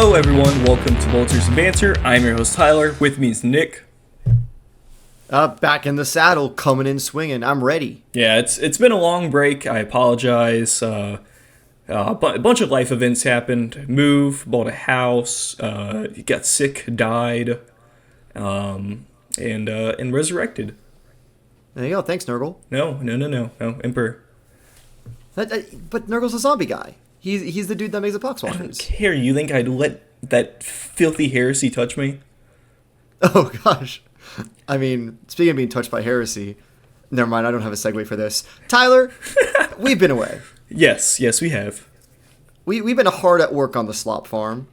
Hello everyone, welcome to Bolters and Banter. I'm your host Tyler, with me is Nick. Back in the saddle, coming in swinging. I'm ready. Yeah, it's been a long break. I apologize. A bunch of life events happened. Moved, bought a house, got sick, died, and resurrected. There you go. Thanks, Nurgle. No, Emperor. But Nurgle's a zombie guy. He's the dude that makes the I don't poxwalkers. care. You think I'd let that filthy heresy touch me? Oh, gosh. I mean, speaking of being touched by heresy, never mind, I don't have a segue for this. Tyler, we've been away. Yes, we have. We've been hard at work on the slop farm.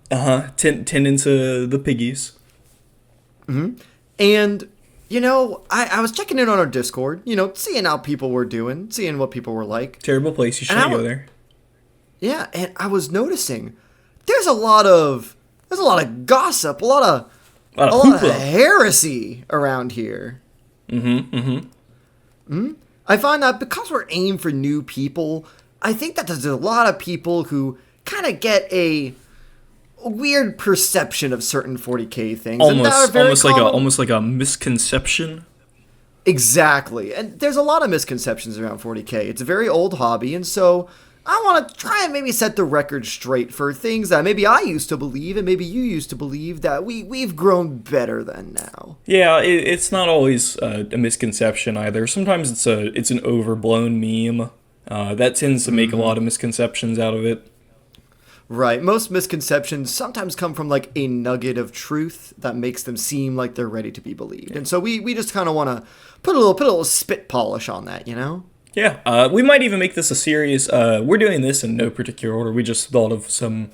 Tending to the piggies. Mm-hmm. And, you know, I was checking in on our Discord, seeing how people were doing, seeing what people were like. Terrible place. You shouldn't go there. Yeah, and I was noticing there's a lot of gossip, a lot of heresy around here. I find that because we're aimed for new people, I think that there's a lot of people who kind of get a weird perception of certain 40k things. Almost like a misconception. Exactly, and there's a lot of misconceptions around 40k. It's a very old hobby, and so I want to try and maybe set the record straight for things that maybe I used to believe and maybe you used to believe that we've grown better than now. Yeah, it's not always a misconception either. Sometimes it's an overblown meme. That tends to make a lot of misconceptions out of it. Right. Most misconceptions sometimes come from like a nugget of truth that makes them seem like they're ready to be believed. And so we just kind of want to put a little spit polish on that, Yeah, we might even make this a series. We're doing this in no particular order. We just thought of some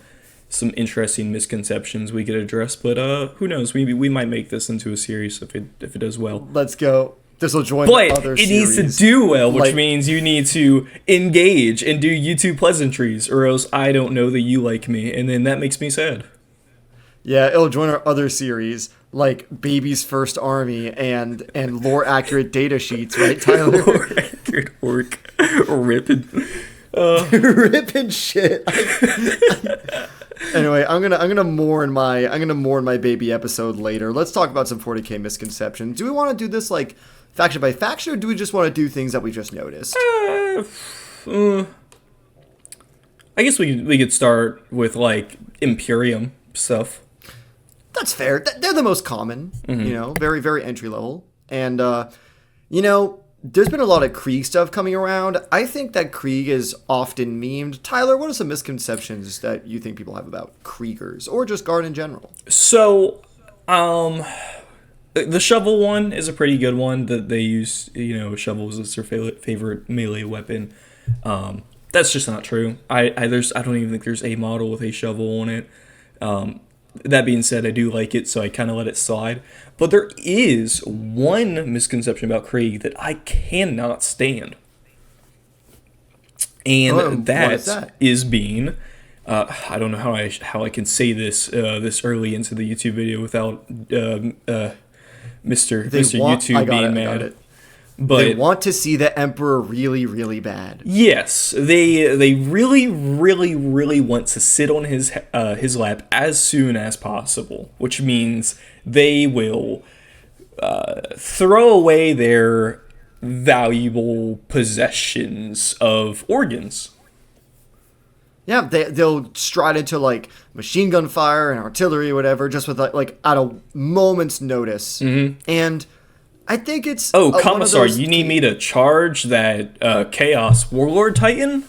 interesting misconceptions we could address, but who knows? We might make this into a series if it does well. Let's go. This will join other it series. Needs to do well, which means you need to engage and do YouTube pleasantries, or else I don't know that you like me, and then that makes me sad. Yeah, it'll join our other series, like Baby's First Army and lore accurate data sheets, right, Tyler? Lore accurate orc ripping. Ripping shit. Anyway, I'm gonna mourn my baby episode later. Let's talk about some 40k misconceptions. Do we want to do this like faction by faction, or do we just want to do things that we just noticed? I guess we could start with like Imperium stuff. That's fair. They're the most common, very, very entry level. And, there's been a lot of Krieg stuff coming around. I think that Krieg is often memed. Tyler, what are some misconceptions that you think people have about Kriegers or just Guard in general? So, the shovel one is a pretty good one that they use, shovels as their favorite melee weapon. That's just not true. I don't even think there's a model with a shovel on it. That being said, I do like it, so I kind of let it slide. But there is one misconception about Krieg that I cannot stand. And that is being... I don't know how I can say this this early into the YouTube video without Mr. YouTube being mad. But they want to see the Emperor really, really bad. Yes, they really, really, really want to sit on his lap as soon as possible, which means they will throw away their valuable possessions of organs. Yeah, they'll stride into like machine gun fire and artillery or whatever, just with like at a moment's notice. And I think it's... Oh, Commissar, you need me to charge that Chaos Warlord Titan?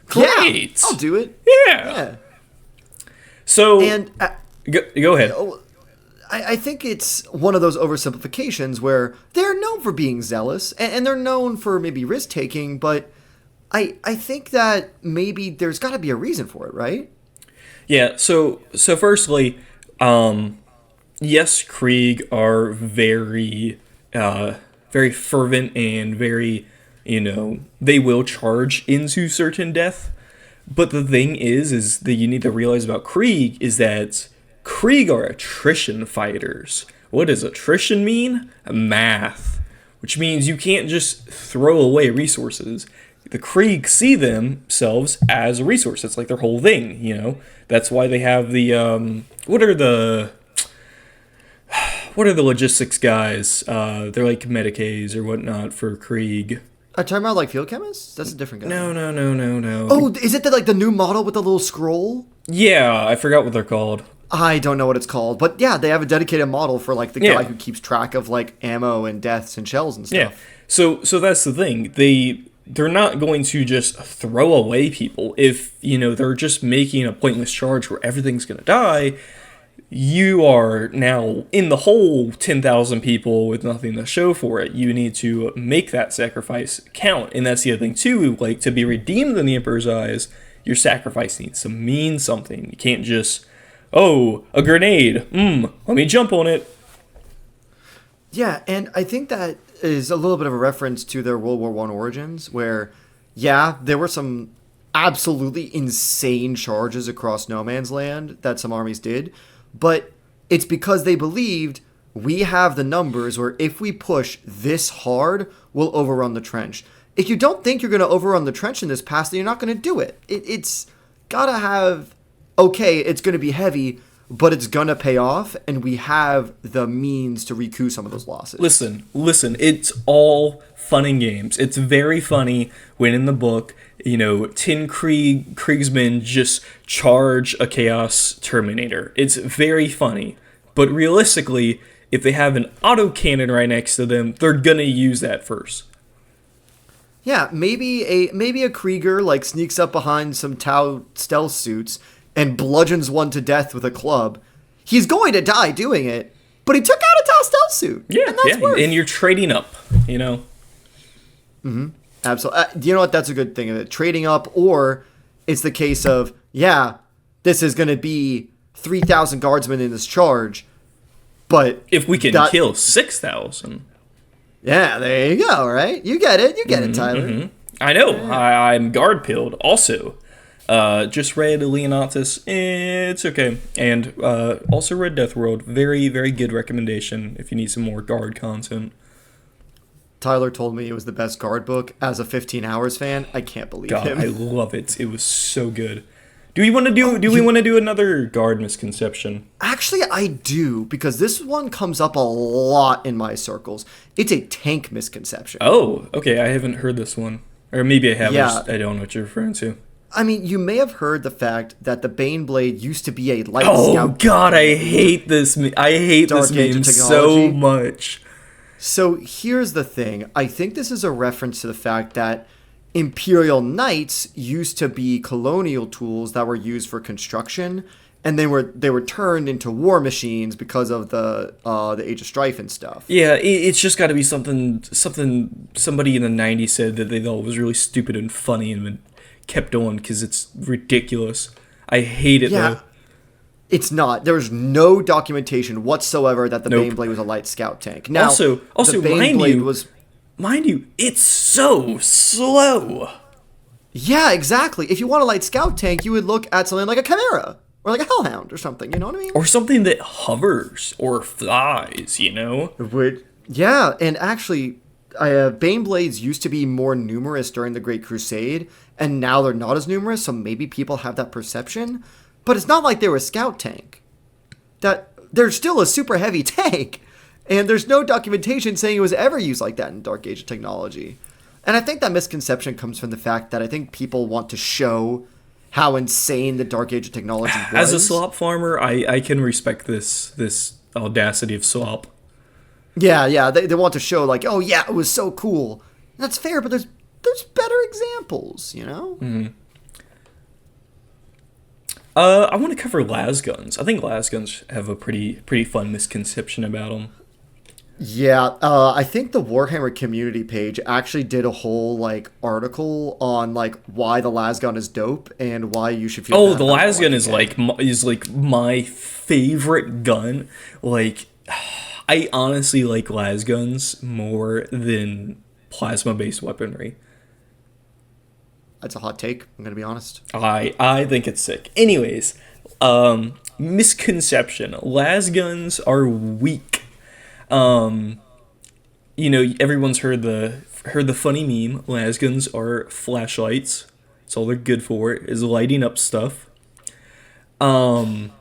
Great! Yeah, I'll do it. Yeah. So, and go ahead. I think it's one of those oversimplifications where they're known for being zealous, and they're known for maybe risk-taking, but I think that maybe there's got to be a reason for it, right? Yeah, so firstly... yes, Krieg are very, very fervent and very, they will charge into certain death. But the thing is that you need to realize about Krieg is that Krieg are attrition fighters. What does attrition mean? Math. Which means you can't just throw away resources. the Krieg see themselves as a resource. It's like their whole thing, you know. That's why they have the what are the logistics guys? They're like medicaes or whatnot for Krieg. Are you talking about like field chemists? That's a different guy. No. Oh, is it the new model with the little scroll? Yeah, I forgot what they're called. I don't know what it's called, but yeah, they have a dedicated model for like the guy who keeps track of like ammo and deaths and shells and stuff. Yeah. So that's the thing. They're not going to just throw away people if, you know, they're just making a pointless charge where everything's going to die. You are now in the hole 10,000 people with nothing to show for it. You need to make that sacrifice count. And that's the other thing too, like to be redeemed in the Emperor's eyes, your sacrifice needs to mean something. You can't just, oh, a grenade. Let me jump on it. Yeah, and I think that is a little bit of a reference to their World War I origins, where, yeah, there were some absolutely insane charges across no man's land that some armies did, but it's because they believed we have the numbers where if we push this hard, we'll overrun the trench. If you don't think you're going to overrun the trench in this pass, then you're not going to do it. It's got to have, okay, it's going to be heavy, but it's going to pay off, and we have the means to recoup some of those losses. Listen, it's all fun and games. It's very funny when in the book, you know, 10 Kriegsmen just charge a Chaos Terminator. It's very funny. But realistically, if they have an autocannon right next to them, they're going to use that first. Yeah, maybe a Krieger like sneaks up behind some Tau stealth suits and bludgeons one to death with a club. He's going to die doing it, but he took out a Tau stealth suit. Yeah, and you're trading up, you know. Mm-hmm. Absolutely. You know what? That's a good thing. Trading up, or it's the case of, yeah, this is going to be 3,000 guardsmen in this charge, but if we can kill 6,000. Yeah, there you go, right? You get it, Tyler. Mm-hmm. I know. Yeah. I'm guard pilled also. Just read Leonatus. It's okay. And also read Death World. Very, very good recommendation if you need some more guard content. Tyler told me it was the best guard book. As a 15 Hours fan, I can't believe him. I love it. It was so good. Do we want to do another guard misconception? Actually, I do, because this one comes up a lot in my circles. It's a tank misconception. Oh, okay. I haven't heard this one. Or maybe I have. Yeah. I don't know what you're referring to. I mean, you may have heard the fact that the Baneblade used to be a light scout. Oh God, I hate this. I hate this meme so much. So here's the thing. I think this is a reference to the fact that Imperial Knights used to be colonial tools that were used for construction, and they were turned into war machines because of the Age of Strife and stuff. Yeah, it's just got to be something somebody in the 90s said that they thought was really stupid and funny and kept on because it's ridiculous. I hate it though. It's not. There's no documentation whatsoever that the Baneblade was a light scout tank. Now, also, mind you, it's so slow. Yeah, exactly. If you want a light scout tank, you would look at something like a Chimera or like a Hellhound or something. You know what I mean? Or something that hovers or flies. You know? Yeah, and actually, Baneblades used to be more numerous during the Great Crusade, and now they're not as numerous. So maybe people have that perception. But it's not like they were a scout tank. That they're still a super heavy tank. And there's no documentation saying it was ever used like that in Dark Age technology. And I think that misconception comes from the fact that I think people want to show how insane the Dark Age technology was. As a slop farmer, I can respect this audacity of slop. Yeah, they want to show like, oh yeah, it was so cool. And that's fair, but there's better examples, you know? Mm-hmm. I want to cover lasguns. I think lasguns have a pretty fun misconception about them. Yeah, I think the Warhammer community page actually did a whole like article on like why the lasgun is dope and why you should feel. Oh, the lasgun is like my favorite gun. Like, I honestly like lasguns more than plasma-based weaponry. That's a hot take, I'm going to be honest. I think it's sick. Anyways, misconception. Lasguns are weak. You know, everyone's heard the heard the funny meme, lasguns are flashlights. That's all they're good for, is lighting up stuff. But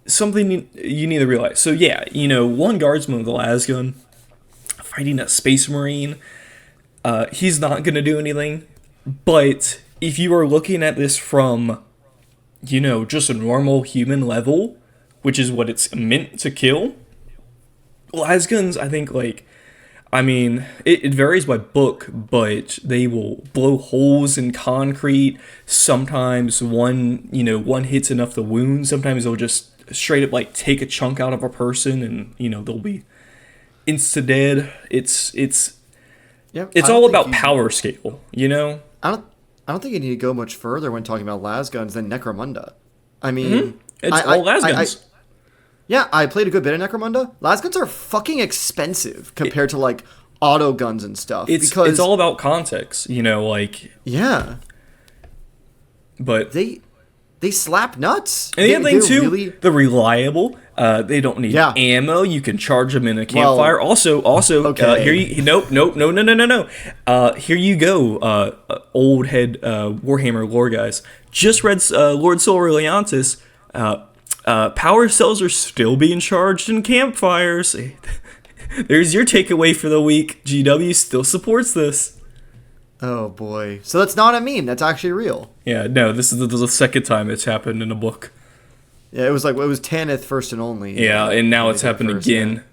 something you need to realize. So yeah, one guardsman with a lasgun fighting a space marine, he's not going to do anything. But if you are looking at this from, just a normal human level, which is what it's meant to kill, lasguns, I think, it varies by book, but they will blow holes in concrete. Sometimes one hit's enough to wound. Sometimes they'll just straight up take a chunk out of a person and, they'll be insta dead. It's all about power scale, I don't think you need to go much further when talking about lasguns than Necromunda. I mean, it's all lasguns. Yeah, I played a good bit of Necromunda. Lasguns are fucking expensive compared to auto guns and stuff. It's all about context, Yeah. But they slap nuts. And the other thing too, they're reliable. They don't need ammo. You can charge them in a campfire. Also, okay. Here you no. Here you go, old head Warhammer lore guys. Just read Lord Sol Reliantis. Power cells are still being charged in campfires. There's your takeaway for the week. GW still supports this. Oh boy. So that's not a meme. That's actually real. Yeah, no, this is the second time it's happened in a book. Yeah, it was Tanith first and only. Yeah, and now it's happened again.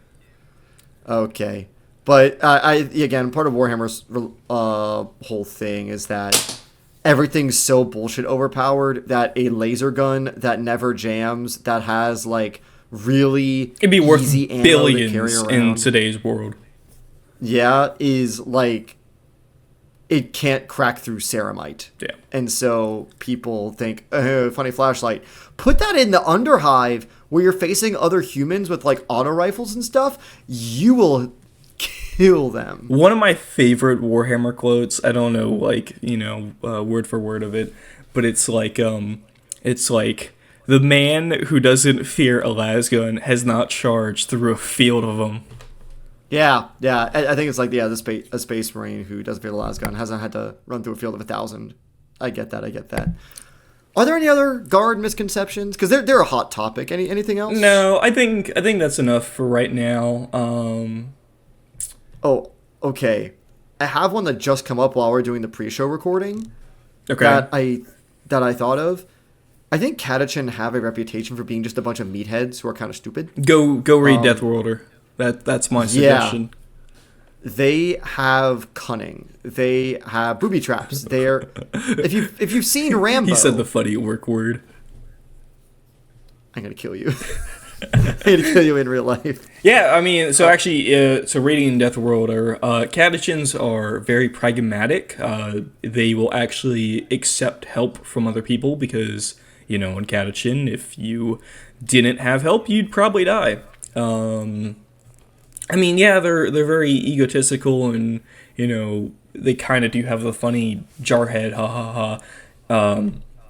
Yeah. Okay. But again, part of Warhammer's whole thing is that everything's so bullshit overpowered that a laser gun that never jams, that has really it'd be worth easy ammo billions to carry around, in today's world. Yeah, is it can't crack through ceramite. Yeah. And so people think, funny flashlight. Put that in the Underhive where you're facing other humans with auto rifles and stuff. You will kill them. One of my favorite Warhammer quotes, I don't know, word for word of it, but it's the man who doesn't fear a lasgun has not charged through a field of them. Yeah. I think it's a space marine who doesn't fear the lasgun hasn't had to run through a field of 1,000. I get that. Are there any other guard misconceptions? Because they're a hot topic. Anything else? No, I think that's enough for right now. Oh, okay. I have one that just come up while we're doing the pre-show recording. Okay. That I thought of. I think Catachan have a reputation for being just a bunch of meatheads who are kind of stupid. Go read Death Worlder. That's my suggestion. Yeah. They have cunning. They have booby traps. They're if you've seen Rambo. He said the funny work word. I'm gonna kill you. I'm gonna kill you in real life. Yeah, I mean, so actually, reading Death Worlder, Catachans are very pragmatic. They will actually accept help from other people because, in Catachan, if you didn't have help, you'd probably die. I mean, yeah, they're very egotistical and, they kind of do have the funny jarhead,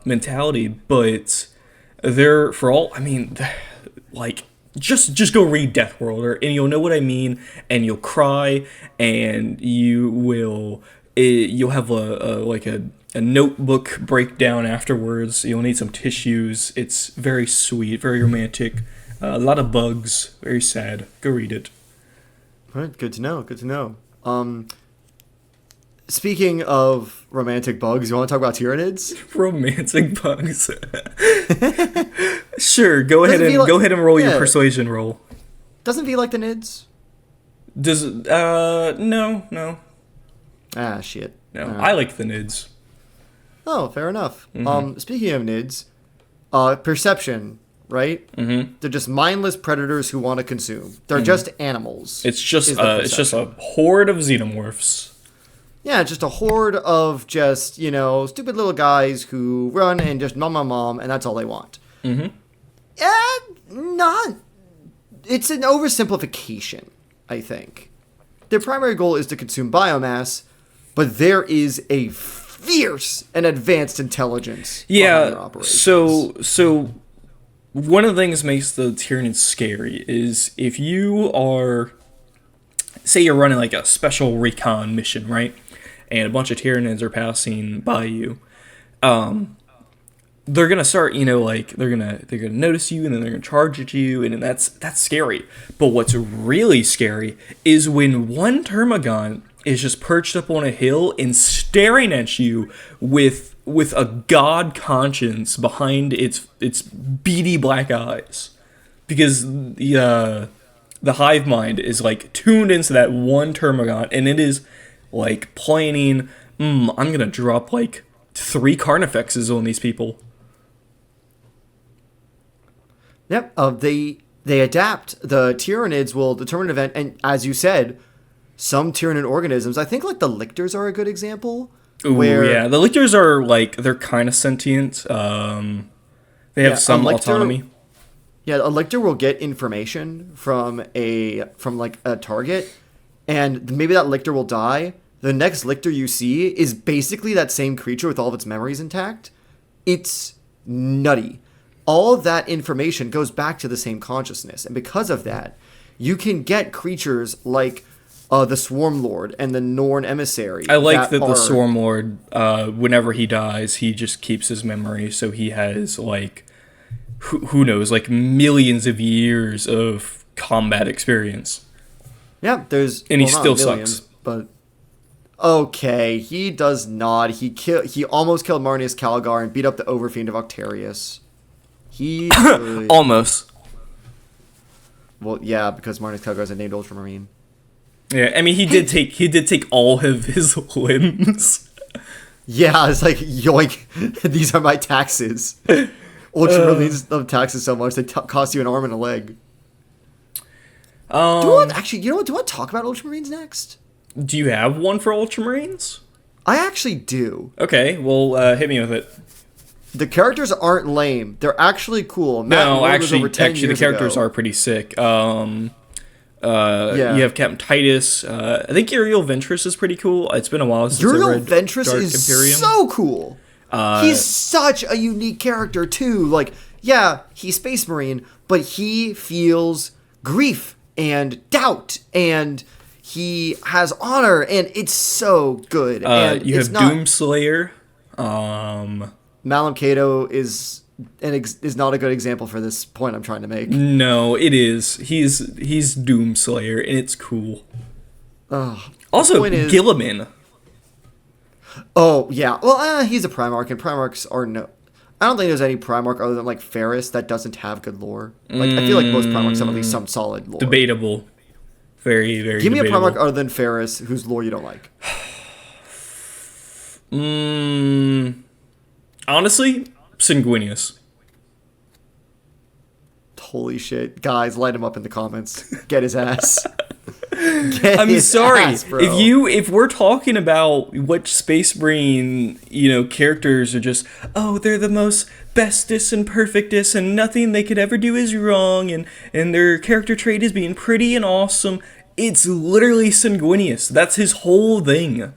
mentality, but they're, for all, I mean, just go read Death Worlder and you'll know what I mean, and you'll cry, and you'll have a notebook breakdown afterwards. You'll need some tissues. It's very sweet, very romantic, a lot of bugs, very sad. Go read it. All right, good to know. Speaking of romantic bugs, you want to talk about Tyranids? Romantic bugs. Sure, go ahead and roll your persuasion roll. Doesn't V like the Nids? Does no. Ah, shit. No, I like the Nids. Oh, fair enough. Mm-hmm. Speaking of Nids, perception, right? Mm-hmm. They're just mindless predators who want to consume. They're just animals. It's just a horde of xenomorphs. Yeah, just a horde of just, stupid little guys who run and just mom, and that's all they want. Mm-hmm. It's an oversimplification, I think. Their primary goal is to consume biomass, but there is a fierce and advanced intelligence behind their operations. So one of the things that makes the Tyranids scary is if you are say you're running like a special recon mission, right? And a bunch of Tyranids are passing by you. They're gonna start, like they're gonna notice you, and then they're gonna charge at you, and that's scary. But what's really scary is when one Termagon is just perched up on a hill and staring at you with a god conscience behind its beady black eyes, because the hive mind is like tuned into that one Termagon, and it is like planning. I'm gonna drop like 3 Carnifexes on these people. Yep. They adapt. The Tyranids will determine an event, and as you said, some Tyranid organisms, I think like the Lictors are a good example. Ooh, yeah. The Lictors are like, they're kind of sentient. They have some autonomy. Yeah, a Lictor will get information from like a target, and maybe that Lictor will die. The next Lictor you see is basically that same creature with all of its memories intact. It's nutty. All of that information goes back to the same consciousness, and because of that, you can get creatures like the Swarm Lord and the Norn Emissary. I like that the Swarm Lord, whenever he dies, he just keeps his memory, so he has like, who knows, like millions of years of combat experience. Yeah, and he still sucks. But okay, he does not. He almost killed Marneus Calgar and beat up the Overfiend of Octarius. He almost. Well, yeah, because Marneus Calgar is a named Ultramarine. Yeah, I mean, he did take all of his limbs. Yeah, it's like, yoink, these are my taxes. Ultramarines love taxes so much, they cost you an arm and a leg. Actually, you know what? Do you want to talk about Ultramarines next? Do you have one for Ultramarines? I actually do. Okay, well, hit me with it. The characters aren't lame. They're actually cool. Actually, the characters are pretty sick. You have Captain Titus. I think Uriel Ventress is pretty cool. It's been a while since I read Ventress Dark is Imperium. So cool. He's such a unique character too. Like, yeah, he's Space Marine, but he feels grief and doubt, and he has honor, and it's so good. And you have Doomslayer. Malum Cato is not a good example for this point I'm trying to make. No, it is. He's Doomslayer, and it's cool. Also, Gilliman. Oh, yeah. Well, he's a Primarch, and Primarchs are no... I don't think there's any Primarch other than, like, Ferris that doesn't have good lore. Like, I feel like most Primarchs have at least some solid lore. Debatable. Very, very Give me debatable. a Primarch other than Ferris whose lore you don't like. Honestly, Sanguinius. Holy shit. Guys, light him up in the comments. Get his ass. I'm sorry. If we're talking about which Space Marine, characters are just, they're the most bestest and perfectest and nothing they could ever do is wrong, and their character trait is being pretty and awesome, it's literally Sanguinius. That's his whole thing.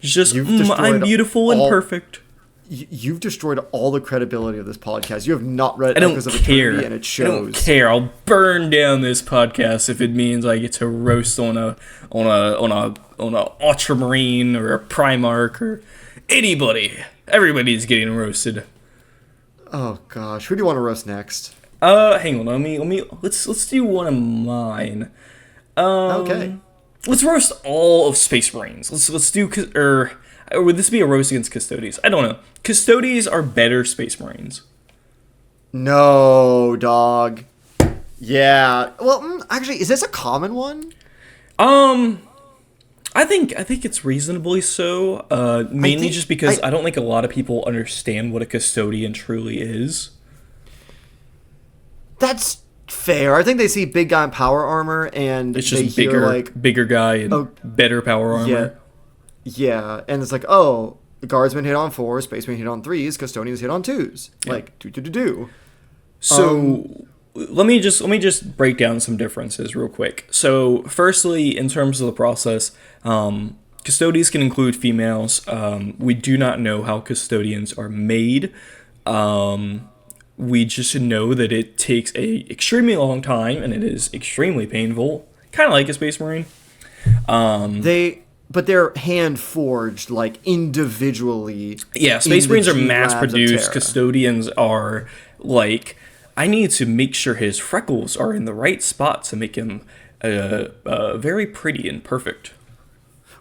It's just, I'm beautiful and perfect. You've destroyed all the credibility of this podcast. You have not read Echoes of Eternity, and it shows. I don't care. I'll burn down this podcast if it means I get to roast on a Ultramarine or a Primarch or anybody. Everybody's getting roasted. Oh gosh, who do you want to roast next? Hang on. Let's do one of mine. Okay. Let's roast all of Space Marines. Let's do or would this be a roast against Custodes? I don't know. Custodes are better Space Marines. No, dog. Yeah. Well, actually, is this a common one? I think it's reasonably so. Mainly just because I don't think a lot of people understand what a Custodian truly is. That's fair. I think they see big guy in power armor, and it's just they hear, bigger guy and better power armor. Yeah, and it's like, the guardsmen hit on 4s, spacemen hit on 3s, custodians hit on 2s. Yeah. Like, do. So, let me just break down some differences real quick. So, firstly, in terms of the process, custodians can include females. We do not know how custodians are made. We just know that it takes a extremely long time, and it is extremely painful, kind of like a Space Marine. But they're hand forged, like individually. Yeah, Space Marines are mass labs of produced. Terra. Custodians are like, I need to make sure his freckles are in the right spot to make him very pretty and perfect.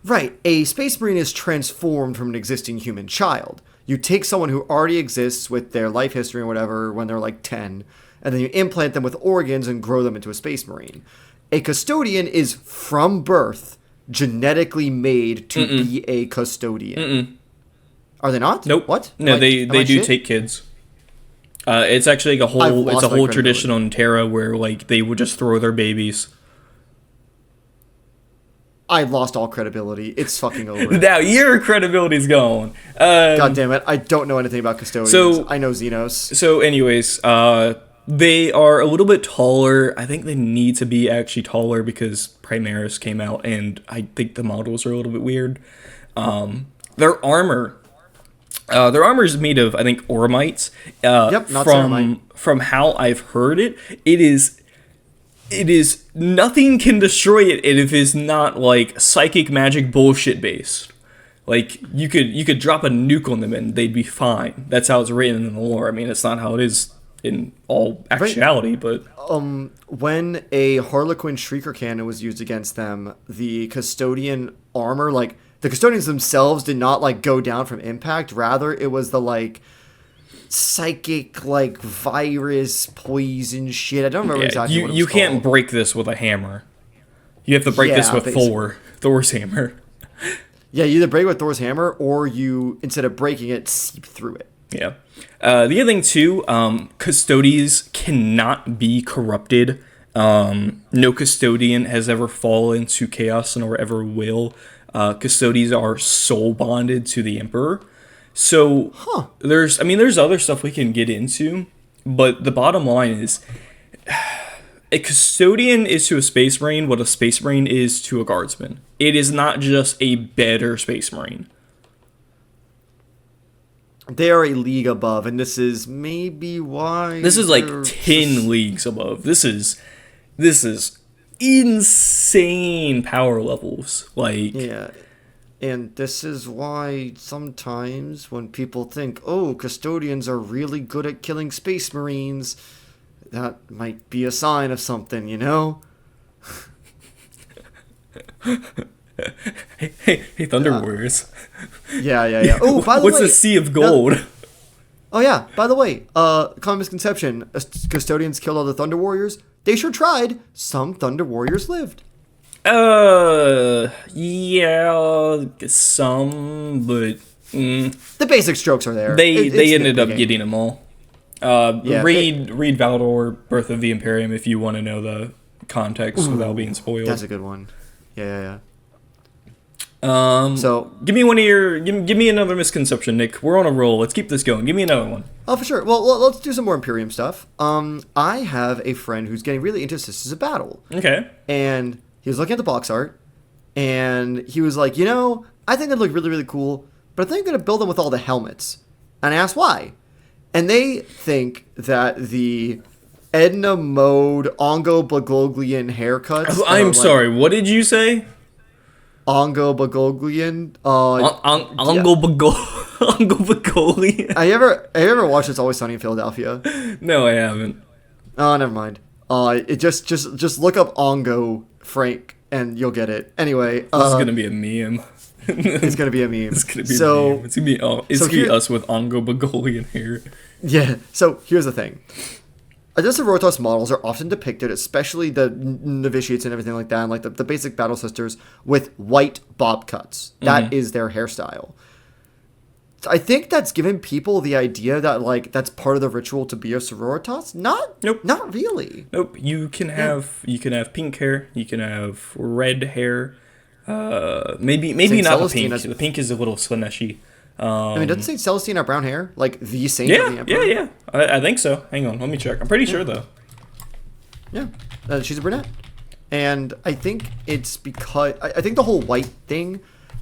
Right, a Space Marine is transformed from an existing human child. You take someone who already exists with their life history or whatever when they're like 10, and then you implant them with organs and grow them into a Space Marine. A Custodian is from birth genetically made to be a Custodian. Are they not? Nope. What? No, they do shit? take kids. It's actually like it's a whole tradition on Terra where like they would just throw their babies. I lost all credibility. It's fucking over. Now your credibility's gone. God damn it. I don't know anything about Custodians. So- I know Xenos. So, anyways, they are a little bit taller. I think they need to be actually taller because Primaris came out, and I think the models are a little bit weird. Their armor is made of, I think, Ormites. Yep, not Ceramite. From how I've heard it, it is nothing can destroy it if it's not like psychic magic bullshit based. Like you could drop a nuke on them and they'd be fine. That's how it's written in the lore. I mean, it's not how it is in all actuality, but when a Harlequin Shrieker Cannon was used against them, the Custodian armor, like the Custodians themselves did not like go down from impact. Rather, it was the like psychic like virus poison shit. I don't remember exactly what it was you can't called. break this with a hammer. You have to break this with basically. Thor's hammer. Yeah, you either break it with Thor's hammer or you, instead of breaking it, seep through it. Yeah. The other thing too, Custodes cannot be corrupted. No Custodian has ever fallen to chaos nor ever will. Custodes are soul bonded to the Emperor. So there's other stuff we can get into, but the bottom line is a Custodian is to a Space Marine what a Space Marine is to a Guardsman. It is not just a better Space Marine. They are a league above, and this is maybe why This is like 10 leagues above. This is insane power levels. Like Yeah. And this is why sometimes when people think, oh, Custodians are really good at killing Space Marines, that might be a sign of something, you know? Hey, Thunder Warriors. Yeah. Oh, by the What's way, the Sea of Gold? oh yeah, by the way, common misconception: Custodians killed all the Thunder Warriors. They sure tried. Some Thunder Warriors lived. Yeah, some, but The basic strokes are there. they ended up nitpicking. getting them all. Yeah, read Valdor, Birth of the Imperium, if you want to know the context without being spoiled. That's a good one. Yeah. So give me one of your give me another misconception, Nick. We're on a roll. Let's keep this going. Give me another one. Oh, for sure. Well, let's do some more Imperium stuff. I have a friend who's getting really into Systems of Battle. Okay. And he was looking at the box art, and he was like, I think they look really, really cool, but I think I'm going to build them with all the helmets. And I asked why. And they think that the Edna Mode Ongo Bagoglian haircuts... I'm sorry, what did you say? Ongo Bagoglian? Ongo Bagolian? Have you ever watched It's Always Sunny in Philadelphia? No, I haven't. Oh, never mind. It just look up Ongo Frank and you'll get it. Anyway, This is gonna be a meme. it's gonna be a meme. It's gonna be a meme. It's gonna be us with Ongo Bagolian here. Yeah. So here's the thing. Adeptus Mechanicus models are often depicted, especially the novitiates and everything like that, and like the basic battle sisters, with white bob cuts. That is their hairstyle. I think that's given people the idea that like that's part of the ritual to be a sororitas. Nope. Not really. Nope. You can have pink hair. You can have red hair. Maybe Saint not the Celestine pink. has- The pink is a little Slaneshi. Doesn't Saint Celestine have brown hair? Like the saint of the Emperor? Yeah. I think so. Hang on, let me check. I'm pretty sure though. Yeah. She's a brunette. And I think it's because... I think the whole white thing,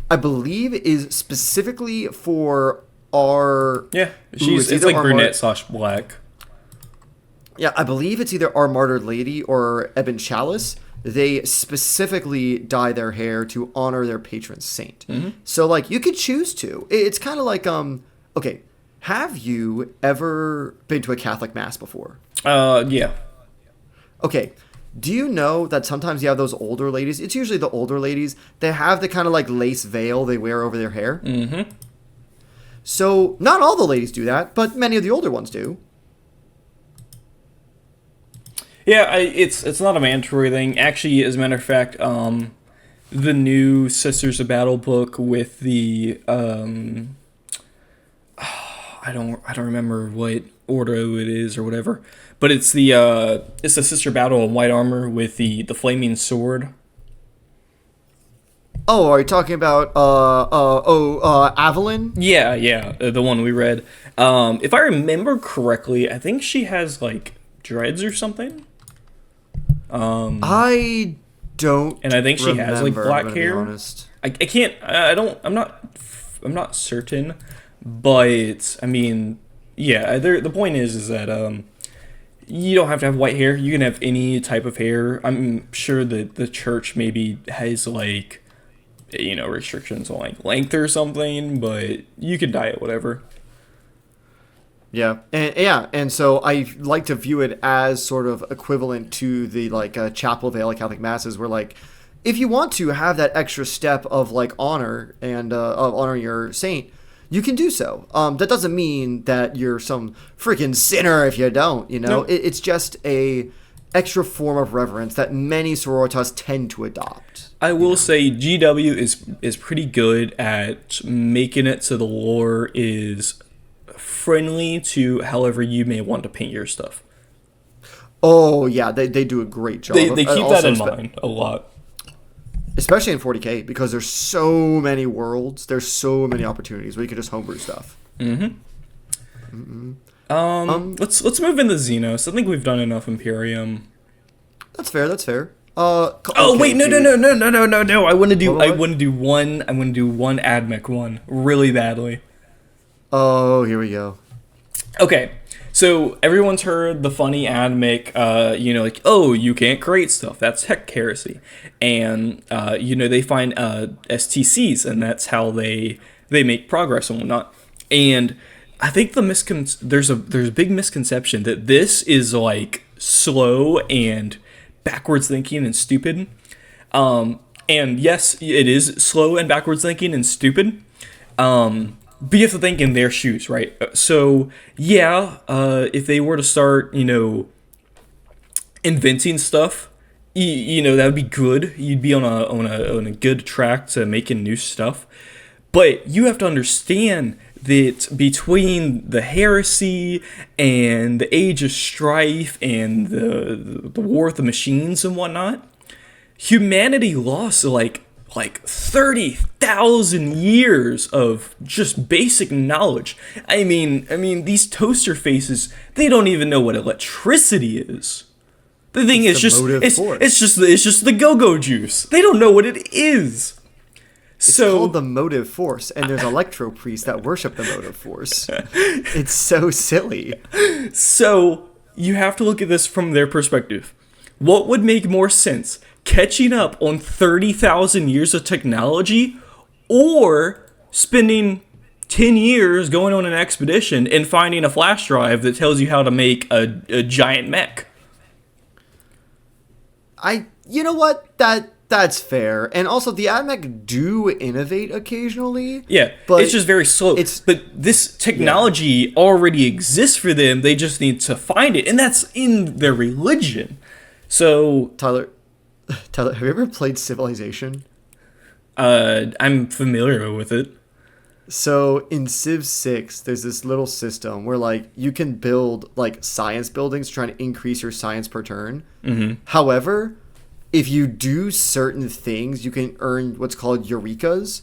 I believe, is specifically for our... Yeah, it's it's either like our brunette / black. Yeah, I believe it's either our Martyred Lady or Ebon Chalice. they specifically dye their hair to honor their patron saint. So like you could choose to. It's kind of like okay, have you ever been to a Catholic mass before? Yeah. Okay. Do you know that sometimes you have those older ladies? It's usually the older ladies. They have the kind of like lace veil they wear over their hair. Mm-hmm. So not all the ladies do that, but many of the older ones do. Yeah, it's not a mandatory thing. Actually, as a matter of fact, the new Sisters of Battle book with the I don't remember what order it is or whatever, but it's the Sister Battle in white armor with the flaming sword. Oh, are you talking about Avalyn? Yeah, the one we read. If I remember correctly, I think she has like dreads or something. I don't. And I think she has like black I'm hair. honest. I can't. I don't. I'm not certain, but I mean, yeah. The point is that you don't have to have white hair. You can have any type of hair. I'm sure that the church maybe has like, restrictions on like length or something, but you can dye it whatever. Yeah, and so I like to view it as sort of equivalent to the like chapel veil at Catholic masses, where like if you want to have that extra step of like honor and of honoring your saint, you can do so. That doesn't mean that you're some freaking sinner if you don't. No. It's just a extra form of reverence that many sororitas tend to adopt. I will say GW is pretty good at making it so the lore is friendly to however you may want to paint your stuff. Oh yeah, they do a great job. They keep that in mind a lot, especially in 40K, because there's so many worlds, there's so many opportunities where you can just homebrew stuff. Let's move into Xenos. I think we've done enough Imperium. That's fair. Wait, no. I want to do one AdMech one really badly. Oh, here we go. Okay, so everyone's heard the funny AdMech, like, oh, you can't create stuff. That's heck heresy. And, they find STCs, and that's how they make progress and whatnot. And I think there's a big misconception that this is, like, slow and backwards thinking and stupid. And yes, it is slow and backwards thinking and stupid. But you have to think in their shoes, right? So, yeah, if they were to start, inventing stuff, that would be good. You'd be on a good track to making new stuff. But you have to understand that between the heresy and the Age of Strife and the War of the Machines and whatnot, humanity lost like 30,000 years of just basic knowledge. I mean, these toaster faces, they don't even know what electricity is. The thing is just it's just the go-go juice. They don't know what it is. It's called the motive force, and there's electro priests that worship the motive force. It's so silly. So you have to look at this from their perspective. What would make more sense? Catching up on 30,000 years of technology, or spending 10 years going on an expedition and finding a flash drive that tells you how to make a giant mech? You know what? That's fair. And also, the AdMech do innovate occasionally. Yeah, but it's just very slow. But this technology already exists for them. They just need to find it, and that's in their religion. So, Tyler, have you ever played Civilization? I'm familiar with it. So in Civ 6, there's this little system where like you can build like science buildings trying to increase your science per turn. Mm-hmm. However, if you do certain things, you can earn what's called Eurekas.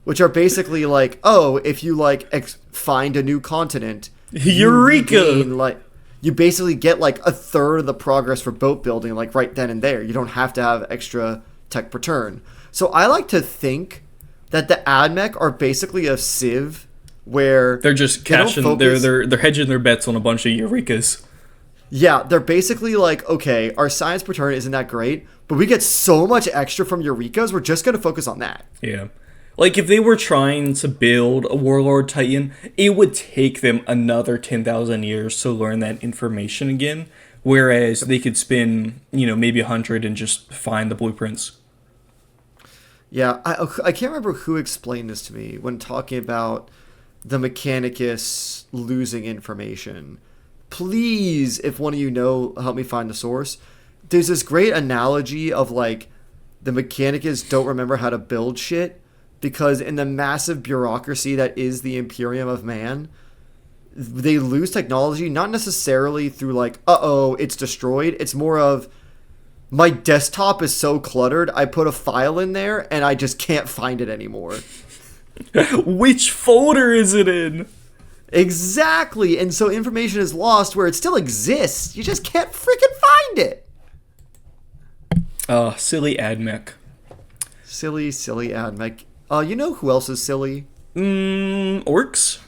Which are basically like, oh, if you like find a new continent, Eureka! You basically get like a third of the progress for boat building, like right then and there. You don't have to have extra tech per turn. So I like to think that the AdMech are basically a Civ where they're just cashing, they're hedging their bets on a bunch of Eurekas. Yeah, they're basically like, okay, our science per turn isn't that great, but we get so much extra from Eureka's, we're just going to focus on that. Yeah. Like, if they were trying to build a Warlord Titan, it would take them another 10,000 years to learn that information again, whereas they could spend, maybe 100 and just find the blueprints. Yeah, I can't remember who explained this to me when talking about the Mechanicus losing information. Please, if one of you know, help me find the source. There's this great analogy of like the Mechanicus don't remember how to build shit because in the massive bureaucracy that is the Imperium of Man, they lose technology not necessarily through like, uh-oh, it's destroyed. It's more of my desktop is so cluttered, I put a file in there and I just can't find it anymore. Which folder is it in? Exactly. And so information is lost where it still exists. You just can't freaking find it. Silly AdMech. Silly AdMech. You know who else is silly? Orcs?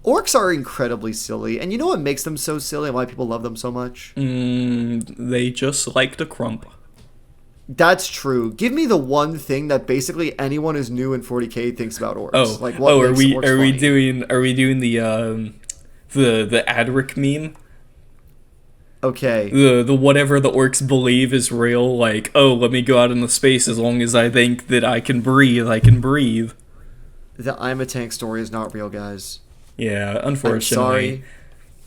Orcs are incredibly silly. And you know what makes them so silly and why people love them so much? They just like to crump. That's true. Give me the one thing that basically anyone who's new in 40K thinks about orcs. Are we doing the Adric meme? Okay. The whatever the orcs believe is real, like, oh, let me go out into space as long as I think that I can breathe, The I'm a Tank story is not real, guys. Yeah, unfortunately.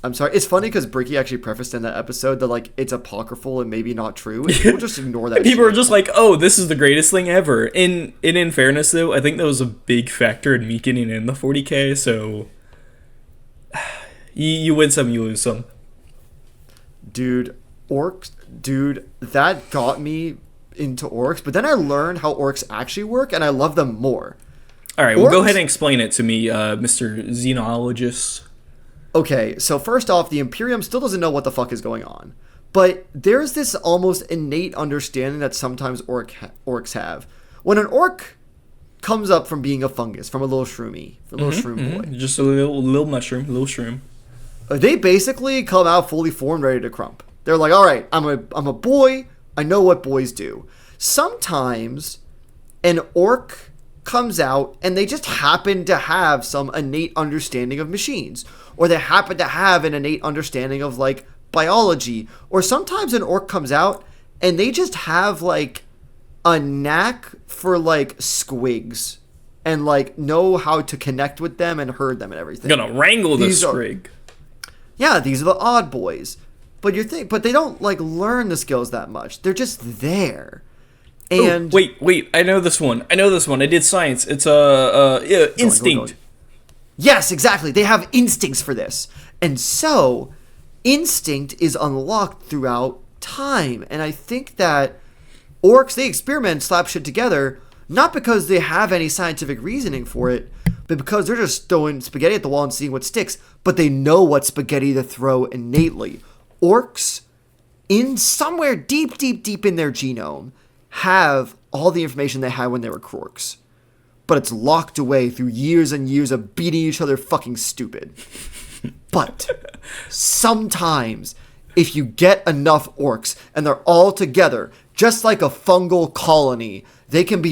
I'm sorry. It's funny because Bricky actually prefaced in that episode that like it's apocryphal and maybe not true. And people just ignore that. People are just like, "Oh, this is the greatest thing ever." In fairness, though, I think that was a big factor in me getting in the 40K. So you win some, you lose some. Dude, orcs. Dude, that got me into orcs. But then I learned how orcs actually work, and I love them more. All right, well, go ahead and explain it to me, Mr. Xenologist. Okay, so first off, the Imperium still doesn't know what the fuck is going on. But there's this almost innate understanding that sometimes orcs have. When an orc comes up from being a fungus, from a little shroom boy. Just a little mushroom, little shroom. They basically come out fully formed, ready to crump. They're like, all right, I'm a boy. I know what boys do. Sometimes an orc comes out and they just happen to have some innate understanding of machines, or they happen to have an innate understanding of like biology, or sometimes an orc comes out and they just have like a knack for like squigs and like know how to connect with them and herd them and everything. Gonna wrangle the squig. Yeah, these are the odd boys. But they don't like learn the skills that much. They're just there. And wait, I know this one. I did science. It's instinct. Go. Yes, exactly. They have instincts for this. And so instinct is unlocked throughout time. And I think that orcs, they experiment and slap shit together, not because they have any scientific reasoning for it, but because they're just throwing spaghetti at the wall and seeing what sticks, but they know what spaghetti to throw innately. Orcs, in somewhere deep in their genome, have all the information they had when they were Krorks. But it's locked away through years and years of beating each other fucking stupid. But sometimes, if you get enough orcs and they're all together, just like a fungal colony, they can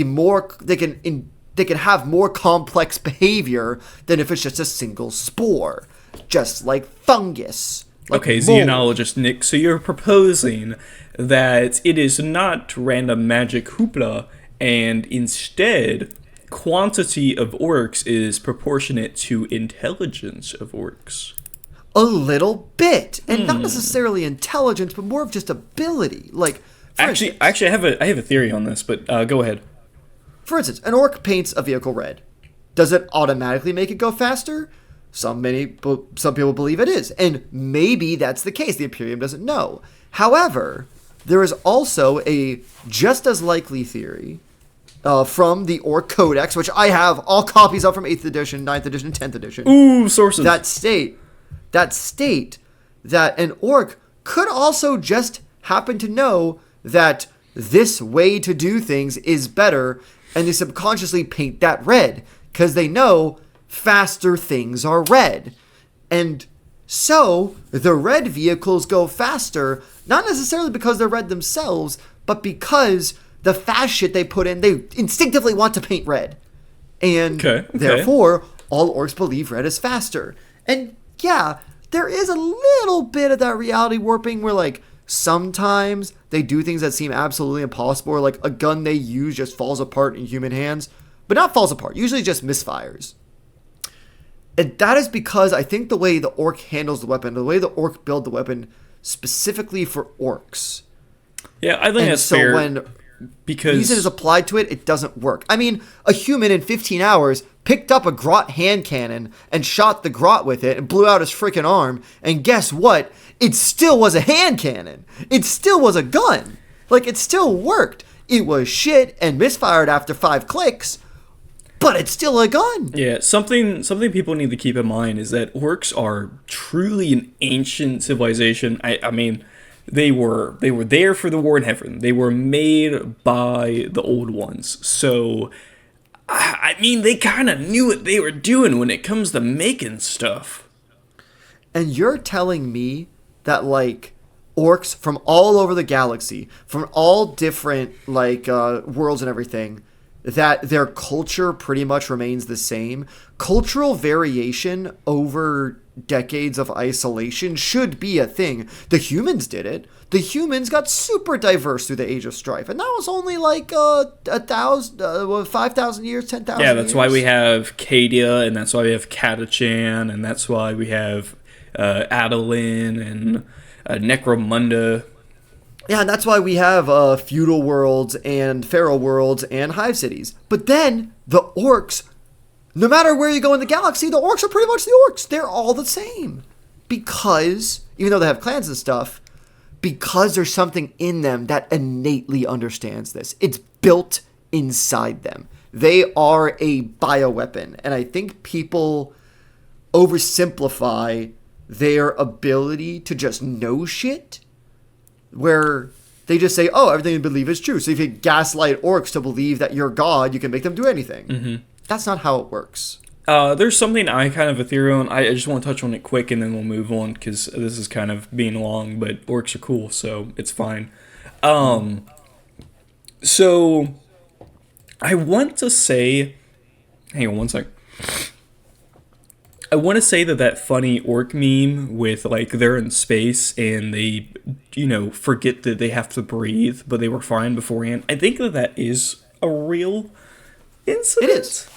have more complex behavior than if it's just a single spore. Just like fungus. Like okay, mold. Xenologist Nick, so you're proposing that it is not random magic hoopla, and instead, quantity of orcs is proportionate to intelligence of orcs. A little bit, and not necessarily intelligence, but more of just ability. Like, actually, I have a theory on this, but go ahead. For instance, an orc paints a vehicle red. Does it automatically make it go faster? Some people believe it is, and maybe that's the case. The Imperium doesn't know. However, there is also a just as likely theory from the Orc Codex, which I have all copies of from 8th edition, 9th edition, and 10th edition. Ooh, sources. That state that an orc could also just happen to know that this way to do things is better, and they subconsciously paint that red because they know faster things are red. And So the red vehicles go faster, not necessarily because they're red themselves, but because the fast shit they put in, they instinctively want to paint red. And therefore, all orcs believe red is faster. And yeah, there is a little bit of that reality warping where, like, sometimes they do things that seem absolutely impossible, or like a gun they use just falls apart in human hands. But not falls apart, usually just misfires. And that is because I think the way the orc handles the weapon, the way the orc build the weapon specifically for orcs. Yeah, I think that's fair. When reason is applied to it, it doesn't work. I mean, a human in 15 hours picked up a grot hand cannon and shot the grot with it and blew out his freaking arm. And guess what? It still was a hand cannon. It still was a gun. Like, it still worked. It was shit and misfired after 5 clicks. But it's still a gun. Yeah, something people need to keep in mind is that orcs are truly an ancient civilization. I mean, they were there for the war in heaven. They were made by the old ones. So, I mean, they kind of knew what they were doing when it comes to making stuff. And you're telling me that, like, orcs from all over the galaxy, from all different, like, worlds and everything, that their culture pretty much remains the same. Cultural variation over decades of isolation should be a thing. The humans did it. The humans got super diverse through the Age of Strife, and that was only like 5,000 years, 10,000 years. Yeah, that's why we have Cadia, and that's why we have Catachan, and that's why we have Adolin and Necromunda. Yeah, and that's why we have feudal worlds and feral worlds and hive cities. But then the orcs, no matter where you go in the galaxy, the orcs are pretty much the orcs. They're all the same. Because, even though they have clans and stuff, because there's something in them that innately understands this. It's built inside them. They are a bioweapon. And I think people oversimplify their ability to just know shit, where they just say, oh, everything you believe is true. So if you gaslight orcs to believe that you're God, you can make them do anything. Mm-hmm. That's not how it works. There's something I kind of ethereal on. I just want to touch on it quick and then we'll move on because this is kind of being long, but orcs are cool, so it's fine. So I want to say, hang on one sec. I want to say that funny orc meme with, like, they're in space and they, forget that they have to breathe, but they were fine beforehand. I think that is a real incident. It is.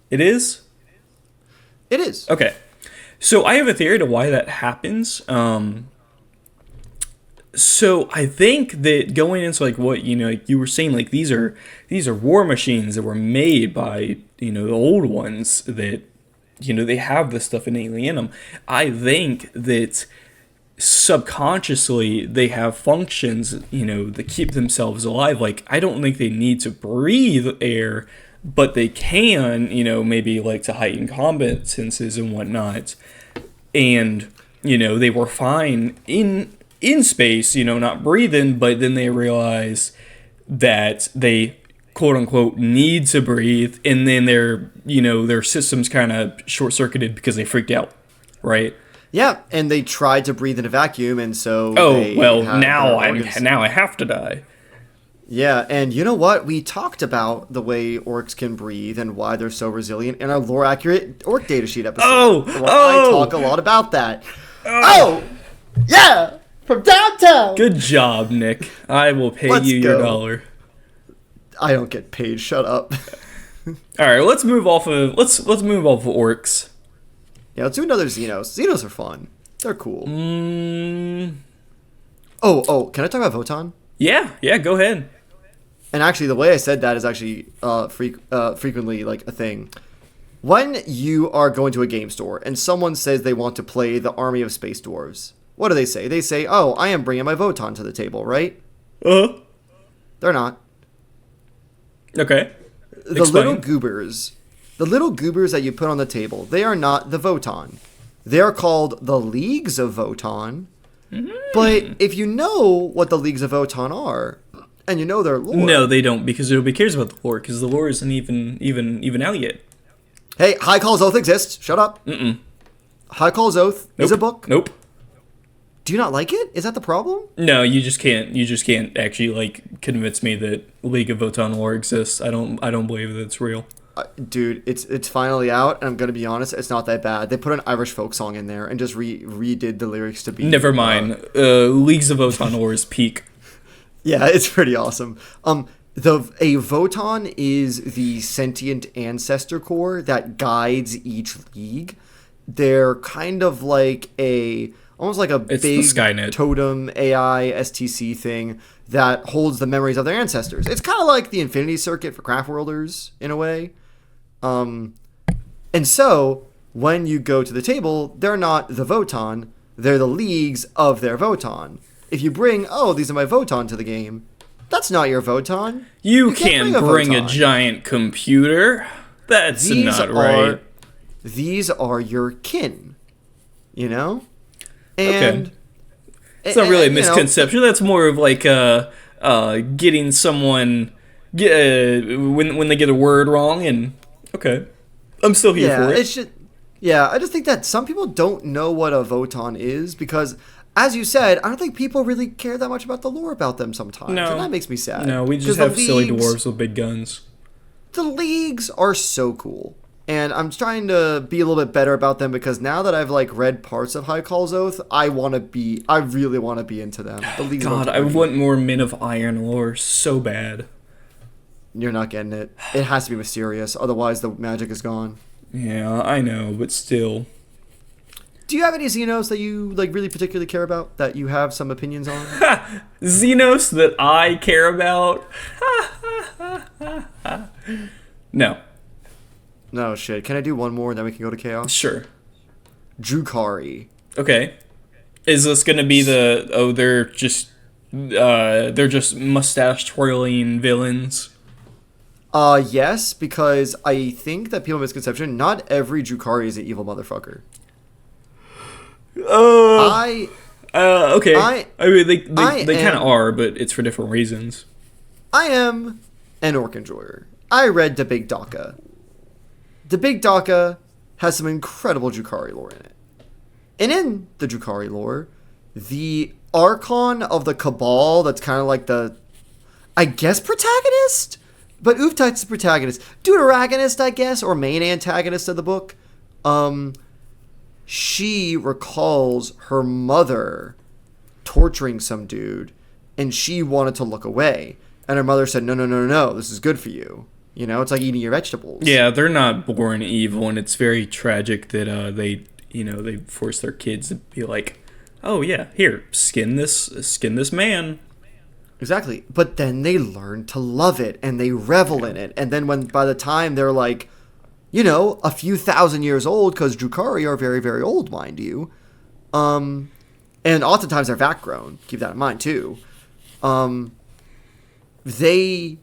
It is? It is. Okay. So I have a theory to why that happens. So I think that going into, like, what, like you were saying, like, these are war machines that were made by, the old ones that, they have this stuff innately in them. I think that subconsciously they have functions, that keep themselves alive. Like, I don't think they need to breathe air, but they can, maybe like to heighten combat senses and whatnot. And, they were fine in space, not breathing, but then they realize that they quote unquote need to breathe, and then their systems kind of short-circuited because they freaked out, right? Yeah, and they tried to breathe in a vacuum, and so now I have to die. Yeah, and you know what? We talked about the way orcs can breathe and why they're so resilient in our lore accurate orc datasheet episode. I talk a lot about that. Yeah, from downtown. Good job, Nick. I will pay you your dollar. I don't get paid. Shut up. All right, let's move off of orcs. Yeah, let's do another Xenos. Xenos are fun. They're cool. Oh, can I talk about Votann? Yeah, go ahead. And actually, the way I said that is actually frequently like a thing. When you are going to a game store and someone says they want to play the Army of Space Dwarves, what do they say? They say, "Oh, I am bringing my Votann to the table," right? They're not. Okay. The little goobers that you put on the table, they are not the Votann. They are called the Leagues of Votann. Mm-hmm. But if you know what the Leagues of Votann are, and you know their lore... No, they don't, because nobody cares about the lore, because the lore isn't even out yet. Hey, High Call's Oath exists. Shut up. Mm-mm. High Call's Oath is a book. Nope. Do you not like it? Is that the problem? No, you just can't. You just can't actually like convince me that League of Votann lore exists. I don't believe that it's real. Dude, it's finally out, and I'm gonna be honest, it's not that bad. They put an Irish folk song in there and just redid the lyrics to be. Never mind. Leagues of Votann lore is peak. Yeah, it's pretty awesome. A Votann is the sentient ancestor core that guides each league. They're kind of like almost like a It's big the Skynet totem AI STC thing that holds the memories of their ancestors. It's kind of like the Infinity Circuit for craft worlders in a way. And so when you go to the table, they're not the Votann, they're the leagues of their Votann. If you bring, these are my Votann to the game, that's not your Votann. You can't bring a giant computer. That's not right. These are your kin, you know? And okay. It's not really a misconception. That's more of like getting someone when they get a word wrong. And okay, I'm still here for it. I just think that some people don't know what a Votann is because, as you said, I don't think people really care that much about the lore about them sometimes. No, and that makes me sad. No, we just have silly dwarves with big guns. The leagues are so cool. And I'm trying to be a little bit better about them because now that I've like read parts of High Call's Oath, I really want to be into them. God, I want more Men of Iron lore so bad. You're not getting it. It has to be mysterious, otherwise the magic is gone. Yeah, I know, but still. Do you have any Xenos that you like really particularly care about that you have some opinions on? Xenos that I care about? No. No shit. Can I do one more and then we can go to Chaos? Sure. Drukhari. Okay. Is this gonna be they're just mustache twirling villains? Yes, because I think that people misconception, not every Drukhari is an evil motherfucker. Okay. I mean they kind of are, but it's for different reasons. I am an orc enjoyer. I read The Big Daka. The Big Daka has some incredible Drukhari lore in it. And in the Drukhari lore, the Archon of the Cabal, that's kind of like the, I guess, protagonist? But Uftight's the protagonist. Deuteragonist, I guess, or main antagonist of the book. She recalls her mother torturing some dude, and she wanted to look away. And her mother said, no, this is good for you. You know, it's like eating your vegetables. Yeah, they're not born evil, and it's very tragic that they force their kids to be like, oh yeah, here, skin this man. Exactly. But then they learn to love it, and they revel in it. And then by the time they're like, a few thousand years old, because Drukhari are very, very old, mind you. And oftentimes they're vat grown. Keep that in mind too. They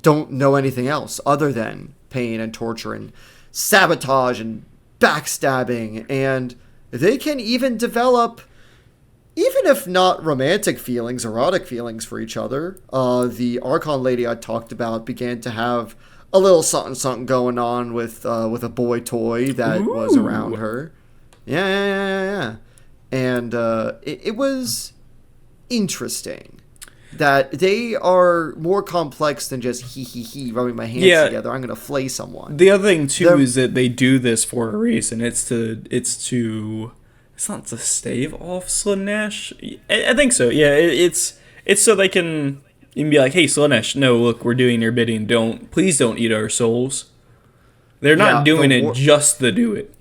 don't know anything else other than pain and torture and sabotage and backstabbing, and they can even develop, even if not romantic feelings, erotic feelings for each other. The Archon lady I talked about began to have a little something going on with a boy toy that was around her. Yeah. And it was interesting that they are more complex than just rubbing my hands together. I'm gonna flay someone. The other thing too is that they do this for a reason. It's not to stave off Slaanesh. I think so. Yeah, it's so they can be like, hey Slaanesh, no, look, we're doing your bidding. Please don't eat our souls. They're not doing it just to do it.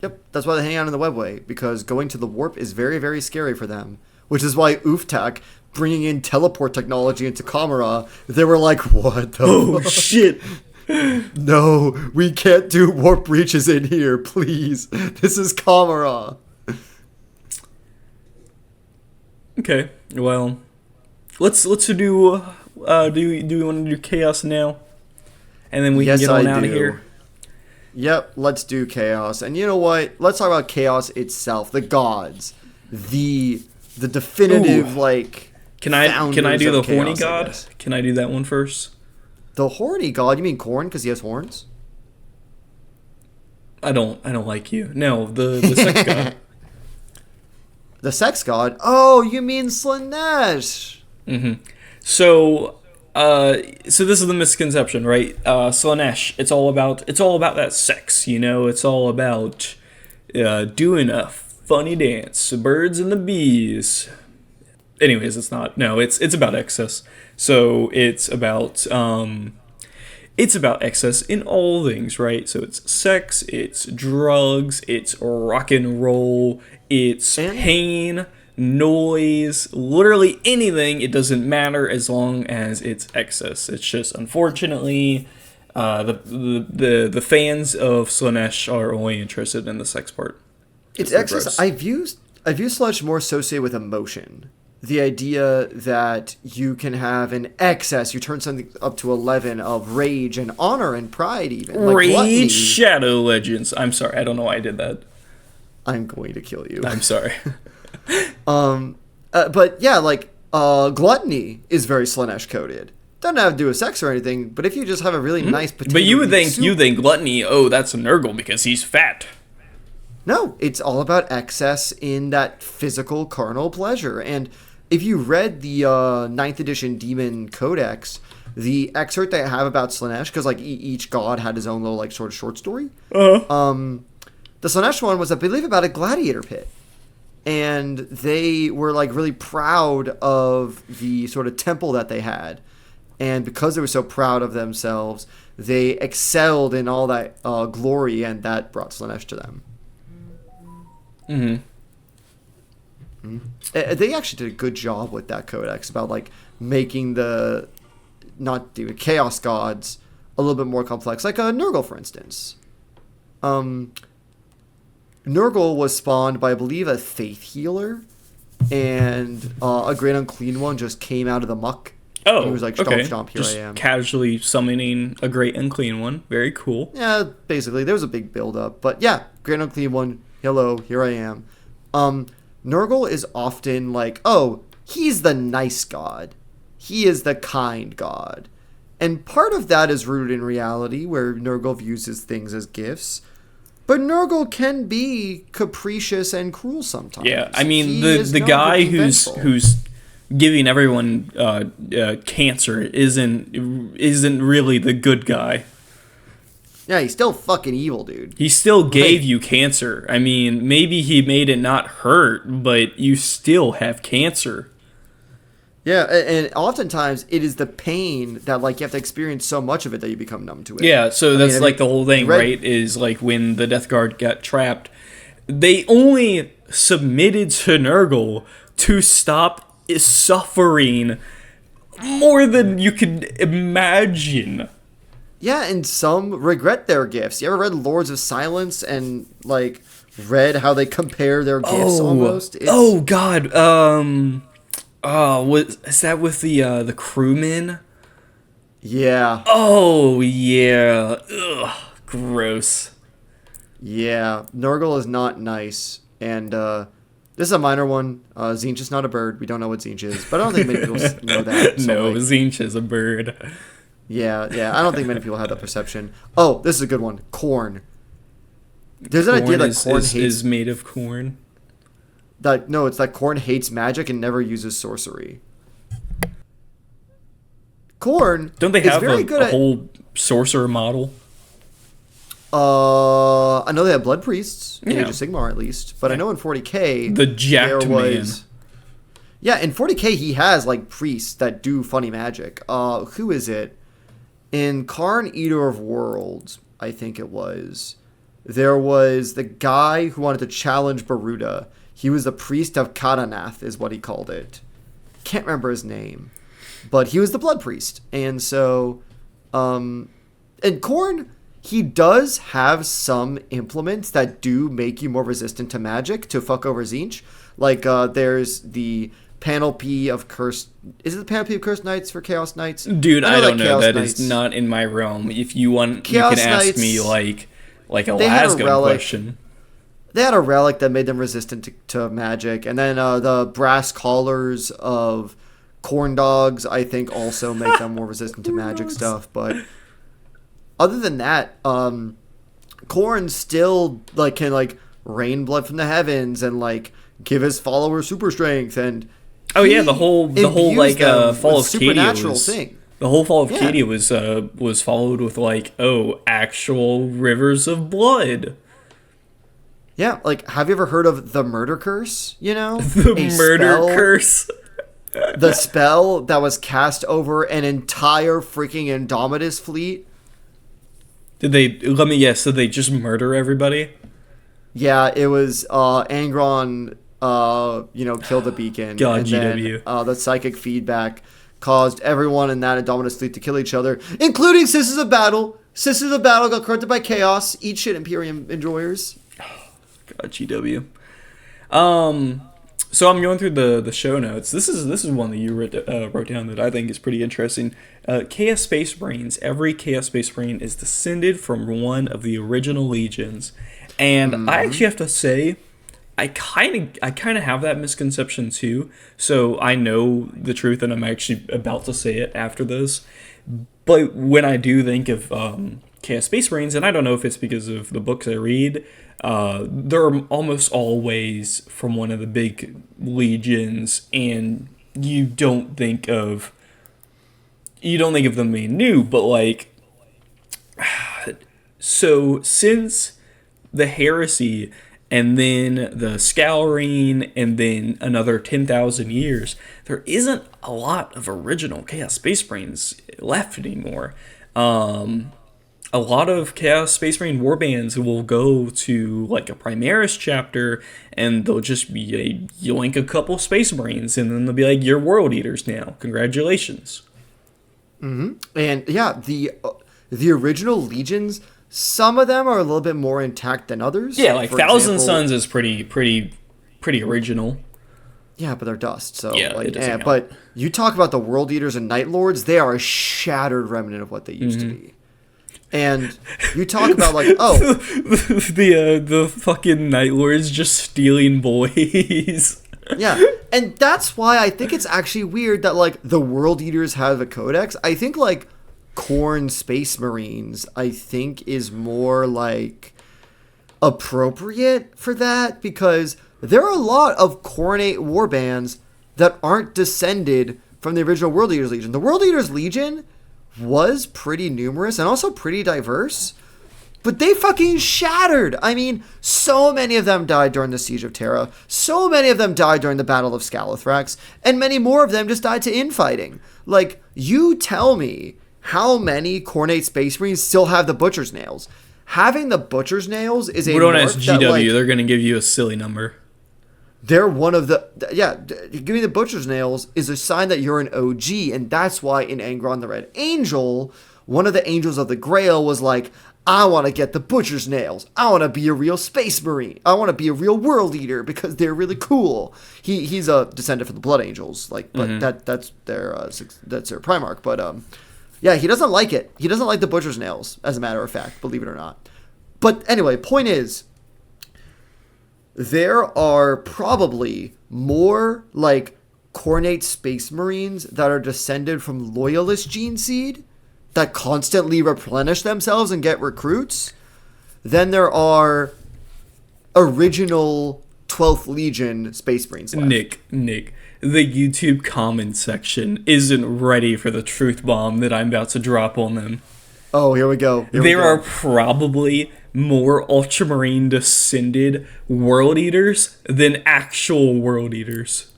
Yep, that's why they hang out in the webway, because going to the warp is very, very scary for them. Which is why Uftak bringing in teleport technology into Kamara, they were like, what the fuck? Shit. No, we can't do warp breaches in here, please. This is Kamara. Okay, well, let's do we want to do Chaos now? And then we can get on out of here. Yep, let's do Chaos. And you know what? Let's talk about Chaos itself, the gods, the definitive Can I do the horny god? Can I do that one first? The horny god? You mean Korn because he has horns? I don't like you. No, the sex god. The sex god? Oh, you mean Slanesh? So, so this is the misconception, right? Slanesh, it's all about that sex, you know. It's all about doing a funny dance, birds and the bees. Anyways, it's not. No, it's about excess. So it's about excess in all things, right? So it's sex, it's drugs, it's rock and roll, it's pain, noise, literally anything. It doesn't matter as long as it's excess. It's just, unfortunately, the fans of Slanesh are only interested in the sex part. It's excess. I view Slanesh more associated with emotion. The idea that you can have an excess, you turn something up to 11 of rage and honor and pride, even. Like Rage gluttony. Shadow Legends. I'm sorry, I don't know why I did that. I'm going to kill you. I'm sorry. But yeah, like gluttony is very Slanesh coded. Doesn't have to do with sex or anything, but if you just have a really nice potato But you would think soup, gluttony, oh, that's a Nurgle because he's fat. No, it's all about excess in that physical carnal pleasure. And if you read the 9th edition Demon Codex, the excerpt they have about Slanesh, because like each god had his own little like sort of short story. The Slanesh one was, I believe, about a gladiator pit. And they were like really proud of the sort of temple that they had. And because they were so proud of themselves, they excelled in all that glory, and that brought Slanesh to them. They actually did a good job with that codex about like making the chaos gods a little bit more complex, like Nurgle, for instance. Nurgle was spawned by, I believe, a faith healer, and a great unclean one just came out of the muck. Oh, he was like, okay. stomp, here just I am. Casually casually summoning a great unclean one. Very cool. Yeah, basically, there was a big build up, but yeah, great unclean one. Hello, here I am. Nurgle is often like, oh, he's the nice god. He is the kind god. And part of that is rooted in reality, where Nurgle views his things as gifts. But Nurgle can be capricious and cruel sometimes. Yeah, I mean, He the is the not guy really vengeful. who's giving everyone cancer isn't really the good guy. Yeah, he's still fucking evil, dude. He still gave you cancer. I mean, maybe he made it not hurt, but you still have cancer. Yeah, and oftentimes it is the pain that like you have to experience so much of it that you become numb to it. Yeah, so that's like the whole thing, right? Is like when the Death Guard got trapped, they only submitted to Nurgle to stop suffering more than you could imagine. Yeah, and some regret their gifts. You ever read Lords of Silence and like read how they compare their gifts almost? Oh God. Is that with the crewmen? Yeah. Oh yeah. Ugh, gross. Yeah. Nurgle is not nice. And this is a minor one. Tzeentch is not a bird. We don't know what Tzeentch is, but I don't think many people know that. So, No, like, Tzeentch is a bird. yeah. I don't think many people have that perception. Oh, this is a good one. Corn. There's an idea that corn is made of corn. It's that corn hates magic and never uses sorcery. Corn Don't they is have very good a at, whole sorcerer model? I know they have blood priests in Yeah. Age of Sigmar at least, but I know in 40k The jacked man. Yeah, in 40k he has like priests that do funny magic. Who is it? In Karn, Eater of Worlds, I think it was. There was the guy who wanted to challenge Baruda. He was the priest of Katanath, is what he called it. Can't remember his name, but he was the blood priest. And so, and Korn, he does have some implements that do make you more resistant to magic to fuck over Tzeentch. Like, there's the Panoply of Cursed... Is it the Panoply of Cursed Knights for Chaos Knights? Dude, I don't know. Chaos That Knights, is not in my realm. If you want, Chaos you can ask Knights, me like a they had a Lasgun relic. question. They had a relic that made them resistant to magic. And then the brass collars of corn dogs, I think, also make them more resistant to magic stuff. But other than that, Khorne still like can like rain blood from the heavens and like give his followers super strength and the whole like fall of supernatural Cadia thing. the whole fall of Cadia was followed with like actual rivers of blood. Yeah, like have you ever heard of the murder curse? You know, The murder curse. The spell that was cast over an entire freaking Indomitus fleet. Let me guess, did they just murder everybody? Yeah, it was Angron, killed the beacon. God, and GW. Then, the psychic feedback caused everyone in that Indomitus fleet to kill each other, including Sisters of Battle. Sisters of Battle got corrupted by chaos. Eat shit, Imperium enjoyers. God, GW. So I'm going through the show notes. This is one that you wrote down that I think is pretty interesting. Chaos Space Marines. Every Chaos Space Marine is descended from one of the original legions, and I actually have to say, I kind of have that misconception too. So I know the truth, and I'm actually about to say it after this. But when I do think of Chaos Space Marines, and I don't know if it's because of the books I read, they're almost always from one of the big legions, and you don't think of them being new, but like, so since the heresy and then the scouring and then another 10,000 years, there isn't a lot of original Chaos Space Marines left anymore. A lot of Chaos Space Marine warbands will go to like a Primaris chapter, and they'll just be yoink a couple Space Marines, and then they'll be like, "You're World Eaters now. Congratulations." And yeah, the original legions, some of them are a little bit more intact than others. Yeah, like For Thousand example, Suns is pretty original. Yeah, but they're dust. So Yeah, like, it doesn't count. but you talk about the World Eaters and Night Lords, they are a shattered remnant of what they used to be. And you talk about like, the fucking Night Lords just stealing boys. yeah, and that's why I think it's actually weird that like the World Eaters have a codex. I think like Khorne Space Marines, I think is more like appropriate for that, because there are a lot of Khornate warbands that aren't descended from the original World Eaters Legion. The World Eaters Legion was pretty numerous and also pretty diverse, but they fucking shattered. I mean, so many of them died during the Siege of Terra, so many of them died during the Battle of Scalathrax, and many more of them just died to infighting. Like, you tell me how many Khornate Space Marines still have the Butcher's Nails. Having the Butcher's Nails is a We don't ask mark GW, that, like, they're going to give you a silly number. they're one of the... Yeah, giving the Butcher's Nails is a sign that you're an OG, and that's why in Angron the Red Angel, one of the Angels of the Grail was like, I want to get the Butcher's Nails. I want to be a real Space Marine. I want to be a real World Eater because they're really cool. He's a descendant from the Blood Angels, like, but that's their Primarch. But yeah, he doesn't like it. He doesn't like the Butcher's Nails, as a matter of fact, believe it or not. But anyway, point is, there are probably more like Khornate Space Marines that are descended from Loyalist gene seed that constantly replenish themselves and get recruits than there are original 12th Legion Space Marines left. Nick, the YouTube comment section isn't ready for the truth bomb that I'm about to drop on them. Oh, here we go. There are probably more Ultramarine descended World Eaters than actual World Eaters.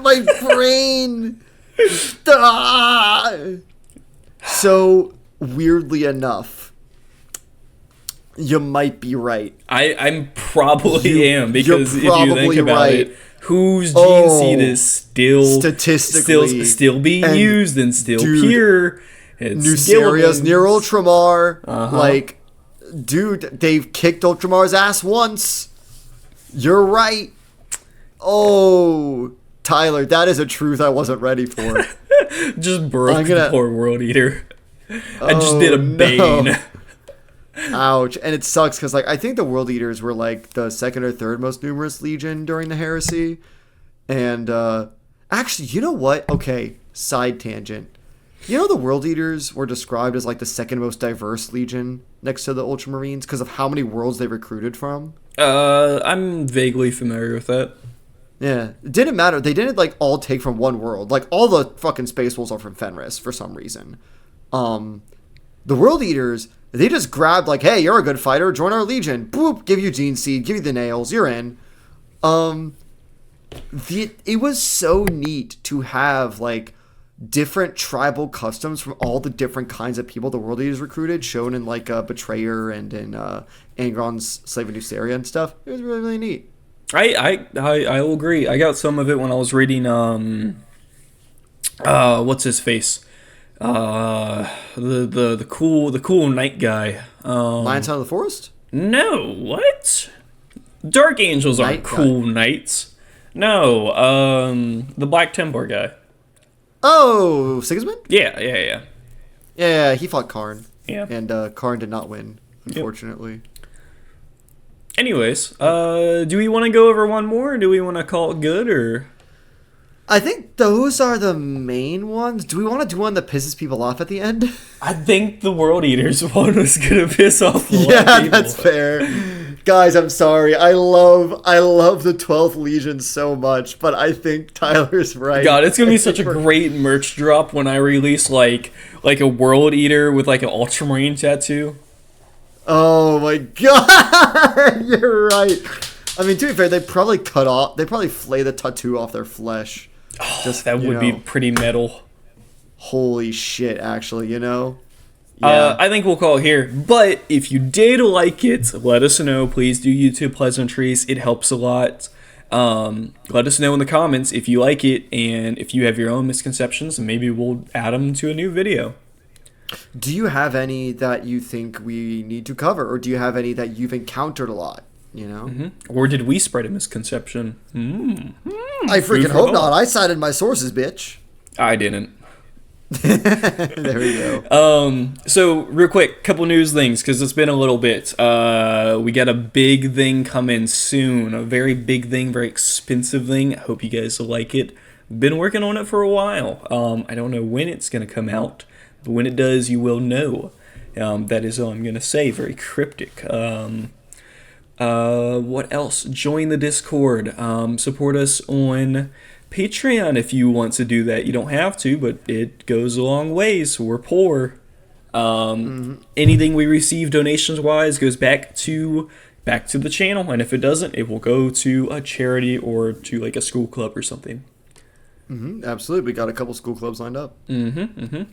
My brain. So, weirdly enough, you might be right. I'm probably am, because if you think about right. it, whose gene seed is still statistically still being used and still dude, pure? It's Nuceria's Gilliman's. near Ultramar. Like, dude, they've kicked Ultramar's ass once. You're right. Oh, Tyler, that is a truth I wasn't ready for. Just broke the poor World Eater. I just did a Bane. No. Ouch. And it sucks because, like, I think the World Eaters were, like, the second or third most numerous legion during the heresy. And, actually, you know what? Okay, side tangent. You know, the World Eaters were described as like the second most diverse legion next to the Ultramarines because of how many worlds they recruited from. I'm vaguely familiar with that. Yeah, it didn't matter. They didn't like all take from one world. Like all the fucking Space Wolves are from Fenris for some reason. The World Eaters, they just grabbed like, hey, you're a good fighter, join our legion. Boop, give you Gene Seed, give you the nails, you're in. It was so neat to have like different tribal customs from all the different kinds of people the World Eaters recruited, shown in like Betrayer and in Angron's Slave of Nuceria and stuff. It was really, really neat. I will agree. I got some of it when I was reading what's his face? The cool knight guy. Lion Son of the Forest? No, what? Dark Angels aren't cool knights. No, the Black Templar guy. Oh, Sigismund? Yeah. Yeah, he fought Karn. Yeah. And Karn did not win, unfortunately. Yep. Anyways, do we want to go over one more, or do we want to call it good, or? I think those are the main ones. Do we want to do one that pisses people off at the end? I think the World Eaters one was gonna piss off a lot of people. That's fair. Guys, I'm sorry. I love the 12th Legion so much, but I think Tyler's right. God, it's gonna be such a great merch drop when I release like a World Eater with like an Ultramarine tattoo. Oh my god, you're right. I mean, to be fair, they probably flay the tattoo off their flesh. Oh, that would be pretty metal. Holy shit, actually, you know? Yeah. I think we'll call it here. But if you did like it, let us know. Please do YouTube pleasantries. It helps a lot. Let us know in the comments if you like it, and if you have your own misconceptions, maybe we'll add them to a new video. Do you have any that you think we need to cover, or do you have any that you've encountered a lot? You know, or did we spread a misconception? I freaking hope not. I cited my sources, bitch. I didn't. There we go. So real quick, couple news things because it's been a little bit. We got a big thing coming soon. A very big thing, very expensive thing. I hope you guys will like it. Been working on it for a while. I don't know when it's gonna come out, but when it does, you will know. That is all I'm gonna say. Very cryptic. What else? Join the Discord. Support us on Patreon if you want to do that. You don't have to, but it goes a long ways. We're poor. Anything we receive donations wise goes back to the channel, and if it doesn't, it will go to a charity or to like a school club or something. Absolutely, we got a couple school clubs lined up. What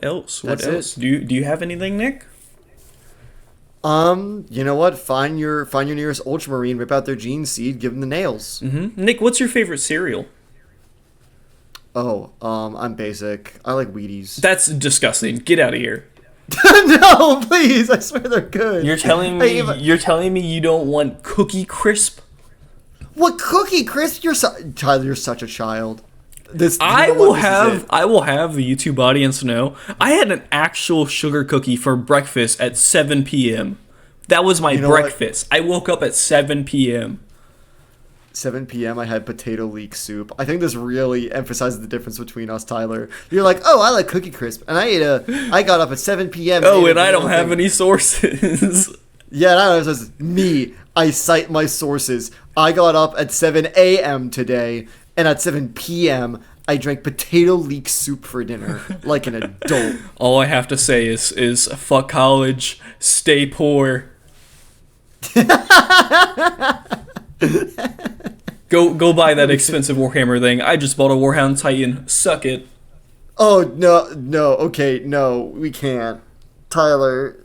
else? What else? Do you have anything, Nick? You know what? Find your nearest Ultramarine, rip out their gene seed, give them the nails. Nick, what's your favorite cereal? Oh, I'm basic. I like Wheaties. That's disgusting. Get out of here. No, please. I swear they're good. You're telling me you don't want Cookie Crisp? What Cookie Crisp? Tyler, you're such a child. I will have the YouTube audience know I had an actual sugar cookie for breakfast at 7 p.m. That was my breakfast. I woke up at 7 p.m. 7 p.m. I had potato leek soup. I think this really emphasizes the difference between us, Tyler. You're like, oh, I like Cookie Crisp, and I got up at 7 p.m. Oh, and I don't have any sources. Yeah, that was me. I cite my sources. I got up at 7 a.m. today, and at 7 p.m., I drank potato leek soup for dinner, like an adult. All I have to say is fuck college, stay poor. Go buy that expensive Warhammer thing. I just bought a Warhound Titan. Suck it. Oh, no, okay, no, we can't. Tyler,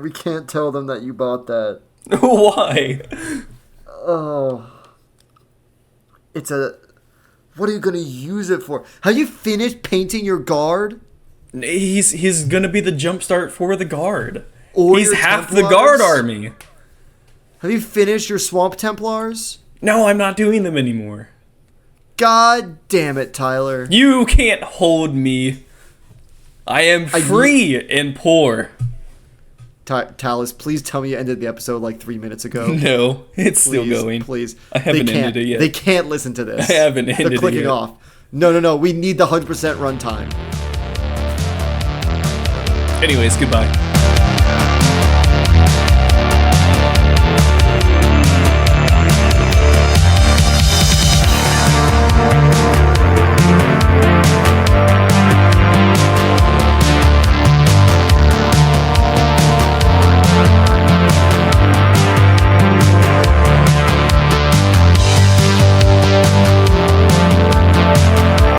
we can't tell them that you bought that. Why? Oh. What are you going to use it for? Have you finished painting your guard? He's going to be the jumpstart for the guard. Or he's half the guard army. Have you finished your Swamp Templars? No, I'm not doing them anymore. God damn it, Tyler. You can't hold me. I am free and poor. Talis, please tell me you ended the episode like 3 minutes ago. No, it's still going. Please. I haven't ended it yet. They can't listen to this. I haven't ended it yet. They're clicking off. No. We need the 100% runtime. Anyways, goodbye.